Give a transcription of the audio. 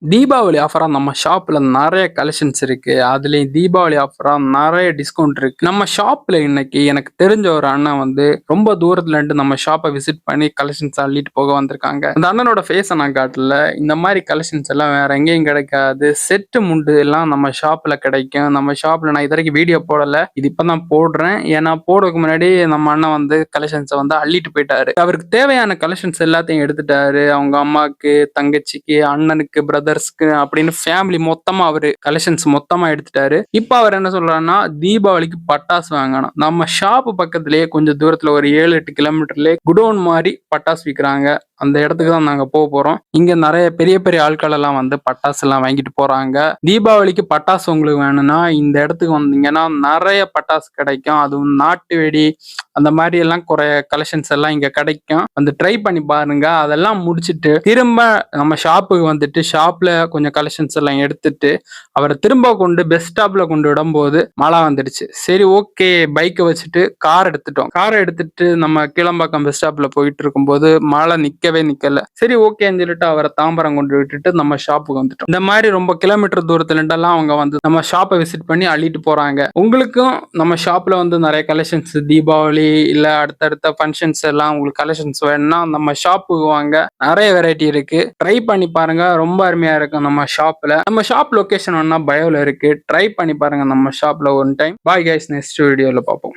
தீபாவளி ஆஃபரா நம்ம ஷாப்ல நெறைய கலெக்ஷன்ஸ் இருக்கு. அதுலயும் தீபாவளி ஆஃபரா நெறைய டிஸ்கவுண்ட் இருக்கு. நம்ம ஷாப்ல இன்னைக்கு எனக்கு தெரிஞ்ச ஒரு அண்ணன் வந்து ரொம்ப தூரத்துல இருந்து நம்ம ஷாப்ப விசிட் பண்ணி கலெக்ஷன்ஸ் அள்ளிட்டு போக வந்திருக்காங்க. அந்த அண்ணனோட ஃபேஸ நான் காட்டல. இந்த மாரி கலெக்ஷன்ஸ் எல்லாம் வேற எங்கேயும் கிடைக்காது. செட்டு முண்டு எல்லாம் நம்ம ஷாப்ல கிடைக்கும். நம்ம ஷாப்ல நான் இதுவரைக்கும் வீடியோ போடல. இது இப்பதான் போடுறேன். ஏன்னா போடுறதுக்கு முன்னாடி நம்ம அண்ணன் வந்து கலெக்ஷன்ஸ வந்து அள்ளிட்டு போயிட்டாரு. அவருக்கு தேவையான கலெக்ஷன்ஸ் எல்லாத்தையும் எடுத்துட்டாரு. அவங்க அம்மாக்கு, தங்கச்சிக்கு, அண்ணனுக்கு, பிரதர்ஸ்க்கு அப்படின்னு ஃபேமிலி மொத்தமா அவரு கலெக்ஷன்ஸ் மொத்தமா எடுத்துட்டாரு. இப்ப அவர் என்ன சொல்றாருன்னா, தீபாவளிக்கு பட்டாசு வாங்கணும். நம்ம ஷாப் பக்கத்திலேயே கொஞ்சம் தூரத்துல ஒரு 7-8 கிலோமீட்டர்லயே குடோன் மாதிரி பட்டாசு விக்கிறாங்க. அந்த இடத்துக்கு தான் நாங்க போறோம். இங்க நிறைய பெரிய பெரிய ஆட்கள் எல்லாம் வந்து பட்டாசு எல்லாம் வாங்கிட்டு போறாங்க. தீபாவளிக்கு பட்டாசு உங்களுக்கு வேணும்னா இந்த இடத்துக்கு வந்தீங்கன்னா நிறைய பட்டாசு கிடைக்கும். அதுவும் நாட்டு வெடி அந்த மாதிரி எல்லாம் குறைய கலெக்ஷன்ஸ் எல்லாம் இங்க கிடைக்கும். வந்து ட்ரை பண்ணி பாருங்க. அதெல்லாம் முடிச்சிட்டு திரும்ப நம்ம ஷாப்புக்கு வந்துட்டு ஷாப்ல கொஞ்சம் கலெக்ஷன்ஸ் எல்லாம் எடுத்துட்டு அவரை திரும்ப கொண்டு பெஸ்ட் ஸ்டாப்ல கொண்டு விடும்போது மழை வந்துடுச்சு. சரி ஓகே, பைக்கை வச்சுட்டு கார் எடுத்துட்டோம். காரை எடுத்துட்டு நம்ம கீழம்பாக்கம் பெஸ்ட் ஸ்டாப்ல போயிட்டு இருக்கும்போது மழை நிக்கல. சரி ஓகேன்னு சொல்லிட்டு அவரை தாம்பரம் கொண்டு விட்டுட்டு நம்ம ஷாப்புக்கு வந்துட்டோம். இந்த மாதிரி ரொம்ப கிலோமீட்டர் தூரத்துல இருந்தெல்லாம் அவங்க வந்து நம்ம ஷாப்பை விசிட் பண்ணி அள்ளிட்டு போறாங்க. உங்களுக்கும் நம்ம ஷாப்ல வந்து நிறைய கலெக்ஷன்ஸ் தீபாவளி இல்ல அடுத்தடுத்த ஃபங்க்ஷன்ஸ் எல்லாம் உங்களுக்கு கலெக்ஷன்ஸ் வேணும்னா நம்ம ஷாப்புக்கு வாங்க. நிறைய வெரைட்டி இருக்கு. ட்ரை பண்ணி பாருங்க. ரொம்ப அருமையா இருக்கும் நம்ம ஷாப்ல. நம்ம ஷாப் லொகேஷன் வேணா பயோல இருக்கு. ட்ரை பண்ணி பாருங்க நம்ம ஷாப்ல one time. Bye guys, next வீடியோல பார்ப்போம்.